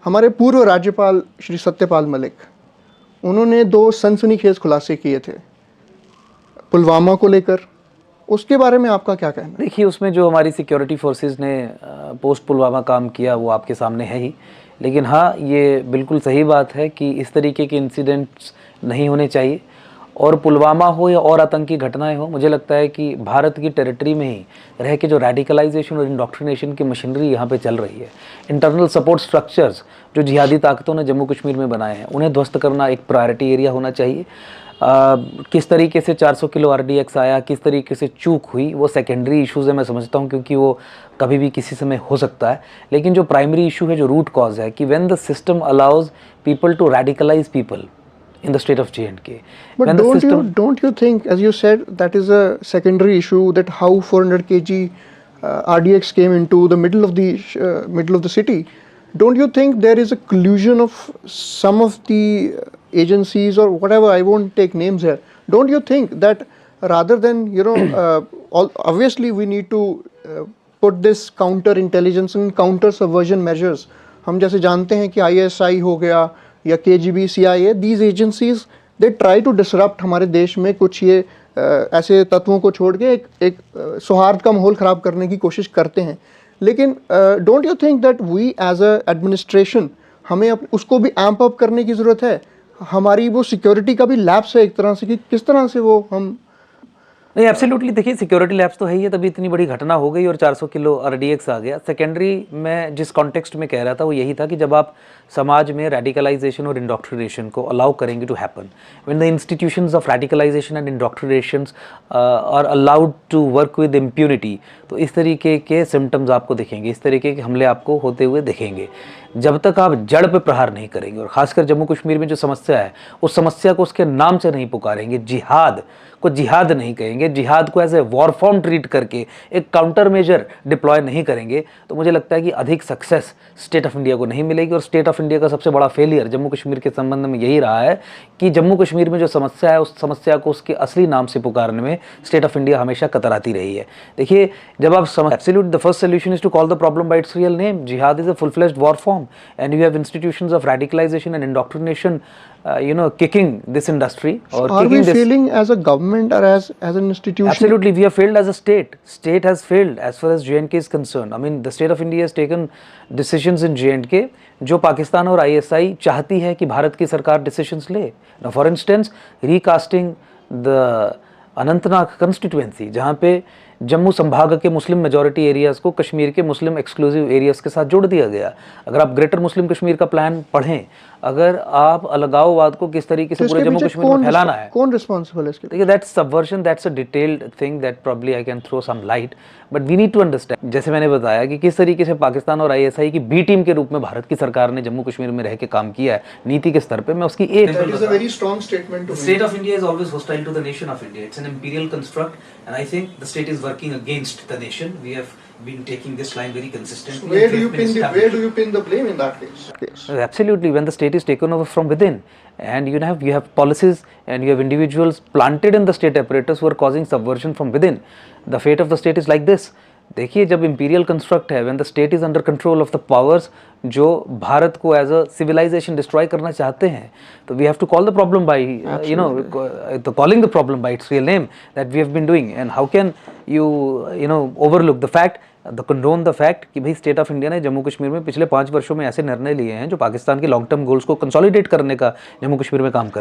हमारे पूर्व राज्यपाल श्री सत्यपाल मलिक, उन्होंने 2 सनसनीखेज खुलासे किए थे पुलवामा को लेकर। उसके बारे में आपका क्या कहना है? देखिए, उसमें जो हमारी सिक्योरिटी फोर्सेस ने पोस्ट पुलवामा काम किया वो आपके सामने है ही। लेकिन हाँ, ये बिल्कुल सही बात है कि इस तरीके के इंसिडेंट्स नहीं होने चाहिए। और पुलवामा हो या और आतंकी घटनाएं हो, मुझे लगता है कि भारत की टेरिटरी में ही रह के जो रेडिकलाइजेशन और इंडोक्ट्रिनेशन की मशीनरी यहाँ पे चल रही है, इंटरनल सपोर्ट स्ट्रक्चर्स जो जिहादी ताकतों ने जम्मू कश्मीर में बनाए हैं, उन्हें ध्वस्त करना एक प्रायोरिटी एरिया होना चाहिए। किस तरीके से 400 किलो आरडीएक्स आया, किस तरीके से चूक हुई, वो सेकेंडरी इश्यूज़ है, मैं समझता हूँ, क्योंकि वो कभी भी किसी समय हो सकता है। लेकिन जो प्राइमरी इशू है, जो रूट कॉज है, कि when the system allows people to radicalize people in the state of J&K. But don't you think, as you said, that is a secondary issue, that how 400 kg RDX came into the middle of the city? Don't you think there is a collusion of some of the agencies or whatever? I won't take names here. Don't you think that rather than obviously we need to put this counter intelligence and counter subversion measures. हम जैसे जानते हैं कि ISI हो गया या KGB, CIA, these agencies they try to disrupt हमारे देश में कुछ ये ऐसे तत्वों को छोड़ के एक सौहार्द का माहौल ख़राब करने की कोशिश करते हैं। लेकिन don't you think that we as a administration हमें उसको भी एम्प अप करने की ज़रूरत है? हमारी वो सिक्योरिटी का भी लैप्स है एक तरह से, कि किस तरह से वो हम नहीं, एब्सोल्युटली। देखिए, सिक्योरिटी लैब्स तो है ही है, तभी इतनी बड़ी घटना हो गई और 400 किलो आरडीएक्स आ गया। सेकेंडरी मैं जिस कॉन्टेक्स्ट में कह रहा था वो यही था कि जब आप समाज में रेडिकलाइजेशन और इंडोक्ट्रिनेशन को अलाउ करेंगे to happen, when the institutions of radicalisation and indoctrinations are allowed to work with impunity, तो इस तरीके के सिम्टम्स आपको दिखेंगे, इस तरीके के हमले आपको होते हुए दिखेंगे। जब तक आप जड़ पे प्रहार नहीं करेंगे और ख़ासकर जम्मू कश्मीर में जो समस्या है उस समस्या को उसके नाम से नहीं पुकारेंगे, जिहाद को जिहाद नहीं कहेंगे, जिहाद को as a war form treat करके एक काउंटर मेजर डिप्लॉय नहीं करेंगे, तो मुझे लगता है कि अधिक सक्सेस स्टेट ऑफ इंडिया को नहीं मिलेगी। और स्टेट ऑफ इंडिया का सबसे बड़ा फेलियर जम्मू कश्मीर के संबंध में यही रहा है कि जम्मू कश्मीर में जो समस्या है उस समस्या को उसके असली नाम से पुकारने में स्टेट ऑफ इंडिया हमेशा कतराती रही है। देखिए, जब आप absolute the first solution is to call the problem by its real name. Jihad is a full fledged war form and you have institutions of radicalization and indoctrination kicking this industry or are we failing as a government or as an institution? Absolutely, we have failed as a state has failed as far as J&K is concerned. I mean, the state of India has taken decisions in J&K जो पाकिस्तान और ISI चाहती है कि भारत की सरकार decisions ले। Now for instance, recasting the Anantnag constituency, जहाँ पे जम्मू संभाग के मुस्लिम मेजॉरिटी एरियाज़ को कश्मीर के मुस्लिम एक्सक्लूसिव एरियाज़ के साथ जोड़ दिया गया। अगर आप ग्रेटर मुस्लिम कश्मीर का प्लान पढ़ें, अगर आप अलगाववाद को किस तरीके से पूरे जम्मू कश्मीर में फैलाना है, कौन रिस्पॉन्सिबल है इसके? देखिए, that's subversion, that's a detailed thing that probably I can throw some light, but we need to understand. जैसे मैंने बताया कि किस तरीके से पाकिस्तान और ISI की बी टीम के रूप में भारत की सरकार ने जम्मू कश्मीर में रह के काम किया है नीति के स्तर पे, मैं उसकी एक state of India is always hostile to the nation of India. It's an imperial construct and I think the state is working against the nation. We have been taking this line very consistently. Where do you pin the blame in that case? Absolutely, when the state is taken over from within, and you have policies and you have individuals planted in the state apparatus who are causing subversion from within, the fate of the state is like this. देखिए, जब imperial construct है, when the state is under control of the powers जो भारत को as a civilisation destroy करना चाहते हैं, तो we have to call the problem by calling the problem by its real name that we have been doing. And how can you overlook the fact, condone the fact कि भाई state of India ने जम्मू कश्मीर में पिछले 5 वर्षों में ऐसे निर्णय लिए हैं जो पाकिस्तान के लॉन्ग टर्म गोल्स को कंसोलिडेट करने का जम्मू कश्मीर में काम कर